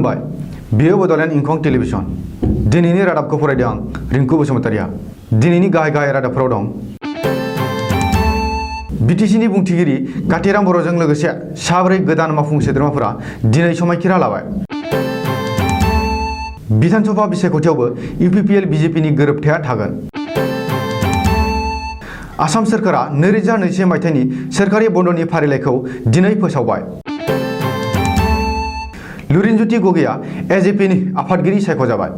खुलुमबाय बेयो बड'लेण्ड इंखं टेलिभिजन दिनैनि रादाबखौ फरायदों आं रिंकु बसुमतारिया दिनैनि गाहाय रादाबफोराव दं बिटिसिनि बुंथिगिरि कातिराम बर'जों लोगोसे साब्रै गोदान मावफुं सोद्रोमाफोरा दिनै समायखिरा लाबाय विधानसभा बिसायख'थियावबो इउपिपिएल बिजेपिनि गोरोबथाया थागोन आसाम सोरखारा 2021 मायथाइनि सोरखारि बन्द'नि फारिलाइखौ दिनै फोसावबाय लुरिनज्योति गगैया एजेपिनि आफादगिरि सायख'जाबाय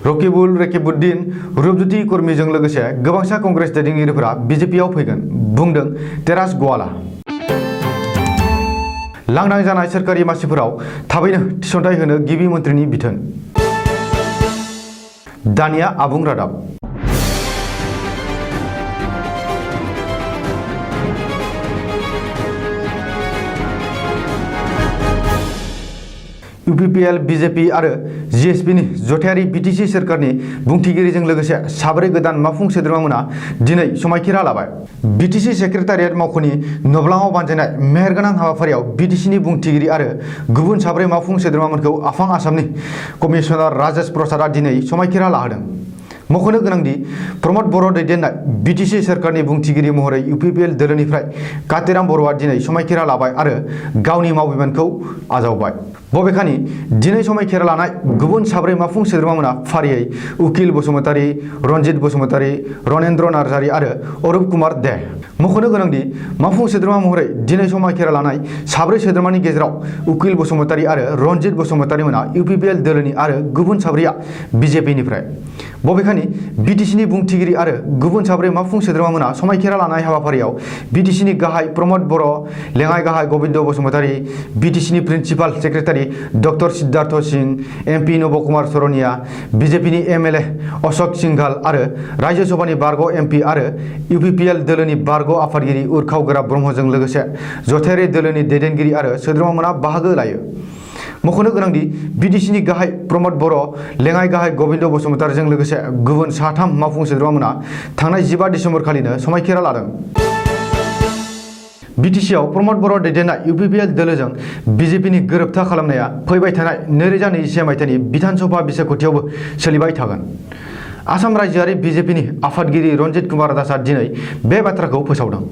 रकिबुल रेकिबुद्दिन रूपज्योति कुर्मीजों लोगोसे गोबांसा कंग्रेस दैदेनगिरिफोरा बिजेपिआव फैगोन बुंदों तेरास गवाला लांदां जानाय सोरखारि मासिफोराव थाबैनो थिसनथाइ होनो गिबि मन्थ्रिनि बिथोन दानिया आबुं रादाब यूपीपीएल बीजेपी और जीएसपीनि जथायारि बीटीसी सोरखारनि बुंथिगिरिजों लोगोसे साब्रै गोदान मावफुं सोद्रोमामोना दिनै समायखिरा लाबाय बीटीसी सेक्रेटारियेट मावख'नि नब्लाङाव बानजायनाय मेहेरगोनां हाबाफारियाव बीटीसीनि बुंथिगिरि आरो गुबुन साब्रै मावफुं सोद्रोमामोनखौ आफां आसामनि कमिसनार राजेश प्रसादआ दिनै समायखिरा लाहोदों मख'नो गोनांदि प्रमद बर' दैदेननाय बीटीसी सोरखारनि बुंथिगिरि महरै यूपीपीएल दोलोनिफ्राय कातिराम बर'आ दिनै समायखिरा लाबाय आरो गावनि मावबिबानखौ आजावबाय बबेखानि दिनै समायखिरा लानाय गुबुन साब्रै मावफुं सोद्रोमामोना फारियै उकिल बसुमतारी रनजित बसुमतारी रनेन्द्र नार्जारी आरो अरूप कुमार दे मख'नो गोनांदि मावफुं सोद्रोमा महरै दिनै समायखिरा लानाय साब्रै सोद्रोमानि गेजेराव उकिल बसुमतारी आरो रनजित बसुमतारीमोना यूपीपीएल दोलोनि आरो गुबुन साब्रैया बीजेपीनिफ्राय बबेखानि बीटीसीनि बुंथिगिरि आरो गुबुन साब्रै मावफुं सोद्रोमामोना समायखिरा लानाय हाबाफारियाव बीटीसीनि गाहाय प्रमद बर' लेङाइ गाहाय गबिन्द बसुमतारी बीटीसीनि principal secretary doctor Siddharth Singh MP Nabakumar Sarania बीजेपीनि एमएलए अशोक सिंघाल आरो राज्य सभानि बारग' एमपि आरो यूपीपीएल दोलोनि बारग' आफादगिरि उर्खाव गोरा ब्रह्मजों लोगोसे जथायारि दोलोनि दैदेनगिरि आरो सोद्रोमामोना बाहागो लायो मख'नो गोनांदि बीटीसीनि गाहाय प्रमद बर' लेङाइ गाहाय गबिन्द बसुमतारीजों लोगोसे गुबुन साथाम मावफुं सोद्रोमामोना थांनाय 15 डिसेम्बर खालिनो समायखिरा लादों बीटीसीआव प्रमद बर' दैदेननाय यूपीपीएल दोलोजों बीजेपीनि गोरोबथा खालामनाया फैबाय थानाय 2021 मायथाइनि विधानसभा बिसायख'थियावबो सोलिबाय थागोन आसाम रायजोआरि बीजेपीनि आफादगिरि रनजित कुमार दासआ दिनै बे बाथ्राखौ फोसावदों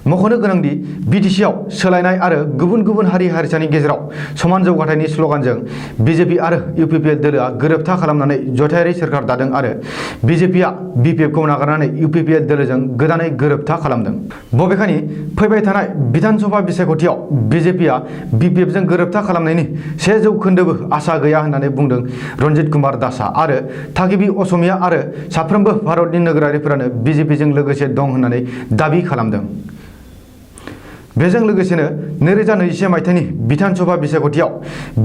मख'नो गोनांदि बीटीसीआव सोलायनाय आरो गुबुन गुबुन हारि हारिसानि गेजेराव समान जौगाथायनि स्ल'गानजों बीजेपी आरो यूपीपीएल दोलोआ गोरोबथा खालामनानै जथायारि सोरखार दादों आरो बीजेपीआ बीपीएफखौ नागारनानै यूपीपीएल दोलोजों गोदानै गोरोबथा खालामदों बबेखानि फैबाय थानाय विधानसभा बिसायख'थियाव बीजेपीआ बीपीएफजों गोरोबथा खालामनायनि 1% आसा गैया होननानै बुंदों रनजित कुमार दासआ आरो थागिबि असमिया आरो साफ्रोमबो भारतनि नोगोरारिफोरानो बीजेपीजों लोगोसे दं होननानै दाबि खालामदों बेजों लोगोसेनो 2021 मायथाइनि विधानसभा बिसायख'थियाव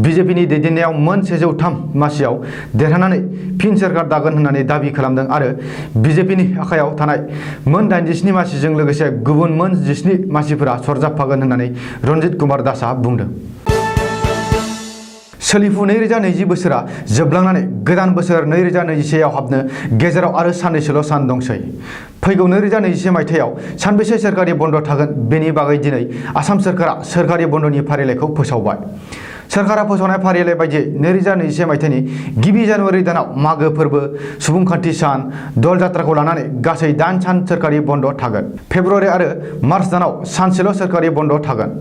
बीजेपीनि दैदेननायाव मोन 103 मासियाव देरहानानै फिन सोरखार दागोन होननानै दाबि खालामदों आरो बीजेपीनि आखायाव थानाय मोन 87 मासिजों लोगोसे गुबुन मोन 17 मासिफोरा सरजाबफागोन होननानै रनजित कुमार दासआ बुंदों सोलिफु 2020 बोसोरा जोबलांनानै गोदान बोसोर 2021 आव हाबनो गेजेराव आरो साननैसोल' सान दंसै फैगौ 2021 मायथाइयाव सानबेसे सोरखारि बन्द थागोन बेनि बागै दिनै आसाम सोरखारा सोरखारि बन्दनि फारिलाइखौ फोसावबाय सोरखारा फोसावनाय फारिलाइ बायदियै 2021 मायथाइनि गिबि जानुवारि दानाव मागो फोरबो सुबुंखान्थि सान दल जात्राखौ लानानै गासै 8 सान सोरखारि बन्द थागोन फेब्रुवारि आरो मार्च दानाव सानसेल' सोरखारि बन्द थागोन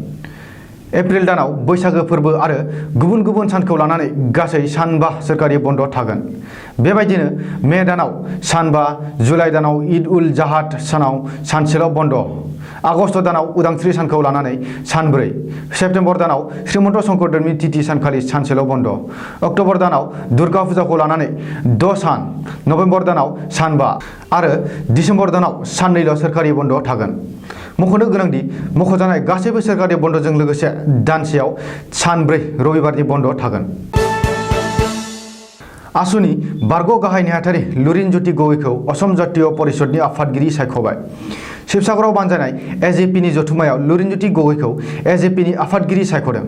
एप्रिल दानाव बैसागो फोरबो आरो गुबुन गुबुन सानखौ लानानै गासै सानबा सोरखारि बन्द थागोन बेबायदिनो मे दानाव सानबा जुलाइ दानाव ईद उल जाहाद सानाव सानसेल' बन्द आगस्ट दानाव उदांस्रि सानखौ लानानै सानब्रै सेप्तेम्बर दानाव श्रीमन्त शंकरदेवनि तिथि सानखालि सानसेल' बन्द अक्ट'बर दानाव दुर्गा फुजाखौ लानानै 6 सान नभेम्बर दानाव सानबा आरो डिसेम्बर दानाव साननैल' सोरखारि बन्द थागोन मख'नो गोनांदि मख'जानाय गासैबो सोरखारि बन्दजों लोगोसे दानसेयाव सानब्रै रबिबारनि बन्द थागोन आसुनि बारग' गाहाय नेहाथारि लुरिनज्योति गगैखौ असम जातीय परिषदनि आफादगिरि सायख'बाय शिबसागराव बानजायनाय एजेपिनि जथुमायाव लुरिनज्योति गगैखौ एजेपिनि आफादगिरि सायख'दों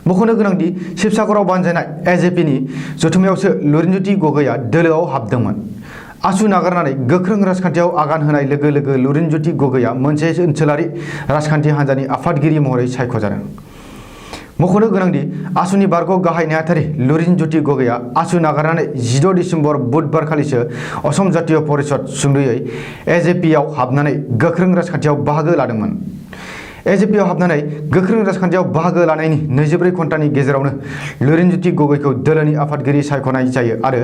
मख'नो गोनांदि शिबसागराव बानजायनाय एजेपिनि जथुमायावसो लुरिनज्योति गगैआ दोलोआव हाबदोंमोन आसु नागारनानै गोख्रों राजखान्थियाव आगान होनाय लोगो लोगो लुरिनज्योति गगैआ मोनसे ओनसोलारि राजखान्थि हान्जानि आफादगिरि महरै सायख'जादों मख'नो गोनांदि आसुनि बारग' गाहाय नेहाथारि लुरिन ज्योति गगैआ आसु नागारनानै 16 डिसेम्बर बुधबार खालिसो असम जातीय परिषद सुंद'यै एजेपिआव हाबनानै गोख्रों राजखान्थियाव बाहागो लादोंमोन। एजेपिआव हाबनानै गोख्रों राजखान्थियाव बाहागो लानायनि 24 घन्टानि गेजेरावनो लुरिन ज्योति गगैखौ दोलोनि आफादगिरि सायख'नाय जायो आरो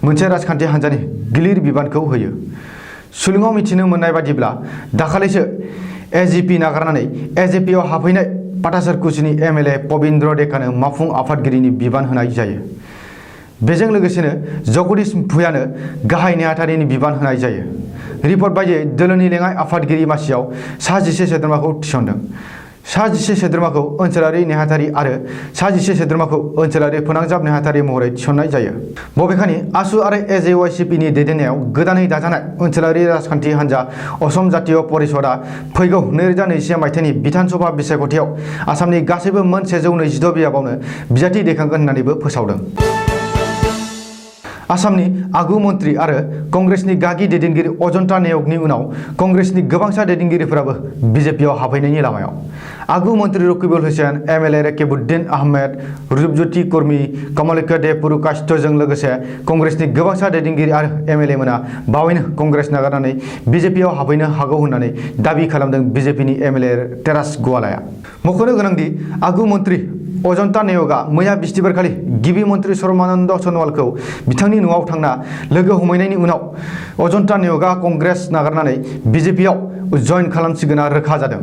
मोनसे राजखान्थि हान्जानि गिलिर बिबानखौ होयो। सुलुङाव मिथिनो मोननाय बादिब्ला दाखालिसो एजेपि नागारनानै एजेपिआव हाबफैनाय पाटासारकुसिनि एमएलए पबिन्द्र देकानो मावफुं आफादगिरिनि बिबान होनाय जायो। बेजों लोगोसेनो जगदीश भुयानो गाहाय नेहाथारिनि बिबान होनाय जायो। रिपर्ट बायदियै दोलोनि लेङाइ आफादगिरि मासियाव सा 11 सोद्रोमाखौ थिसनदों। सा 11 सोद्रोमाखौ ओनसोलारि नेहाथारि आरो सा 11 सोद्रोमाखौ ओनसोलारि फोनांजाब नेहाथारि महरै थिसननाय जायो। बबेखानि आसु आरो एजेवाइसिपिनि दैदेननायाव गोदानै दाजानाय ओनसोलारि राजखान्थि हान्जा असम जातीय परिषदआ फैगौ 2021 मायथाइनि बिधान सभा बिसायख'थियाव आसामनि गासैबो मोन 126 बियाबावनो बिजाथि दैखांगोन होननानैबो फोसावदों। आसामनि आगु मन्त्रि आरो कंग्रेसनि गागि दैदेनगिरि अजन्ता नेउगनि उनाव कंग्रेसनि गोबांसा दैदेनगिरिफोराबो बिजेपिआव हाबहैनायनि लामायाव। आगु मन्त्रि रकिबुल हुसैन, एमएलए रेकेबुद्दिन आहमेद, रुपज्योति कुर्मी, कमलाक्ष दे पुरुकाष्टजों लोगोसे कंग्रेसनि गोबांसा दैदेनगिरि आरो एमएलए मोना बावैनो कंग्रेस नागारनानै बिजेपिआव हाबहैनो हागौ होननानै दाबि खालामदों बिजेपिनि एमएलए तेरास गवालाया। मख'नो गोनांदि आगु मन्त्रि अजन्ता नेउगआ मैया बिस्तिबारखालि गिबि मन्त्रि सर्बानन्द सन'वालखौ बिथांनि न'आव थांना लोगो हमहैनायनि उनाव अजन्ता नेउगआ कंग्रेस नागारनानै बिजेपिआव जइन खालामसिगोनआ रोखा जादों।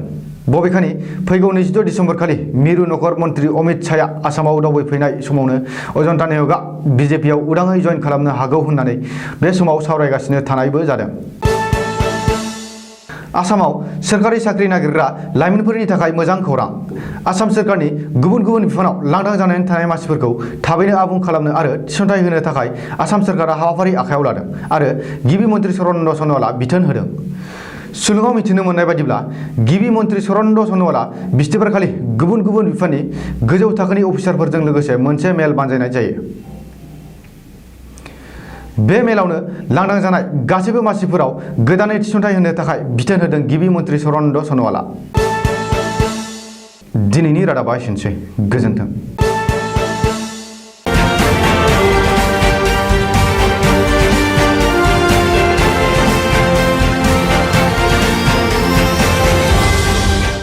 बबेखानि फैगौ 22 डिसेम्बर खालि मिरु नखर मन्त्रि अमित शाहआ आसामाव दावबायफैनाय समावनो अजन्ता नेउगआ बिजेपिआव उदाङै जइन खालामनो हागौ होननानै बे समाव सावरायगासिनो थानायबो जादों। आसामाव सोरखारि साख्रि नागिरग्रा लाइमोनफोरनि थाखाय मोजां खौरां। आसाम सोरखारनि गुबुन गुबुन बिफानाव लांदां जानानै थानाय मासिफोरखौ थाबैनो आबुं खालामनो आरो थिसनथाइ होनो थाखाय आसाम सोरखारा हाबाफारि आखायाव लादों आरो गिबि मन्त्रि सर्बानन्द सन'वालआ बिथोन होदों। सुलुङाव मिथिनो मोननाय बादिब्ला गिबि मन्त्रि सर्बानन्द सन'वालआ बिस्तिबारखालि गुबुन गुबुन बिफाननि गोजौ थाखोनि अफिसारफोरजों लोगोसे मोनसे मेल बानजायनाय जायो। बे मेलावनो लांदां जानाय गासैबो मासिफोराव गोदानै थिसनथाइ होनो थाखाय बिथोन होदों गिबि मन्त्रि सर्बानन्द सन'वालआ। दिनैनि रादाबा एसेनोसै। गोजोन्थों।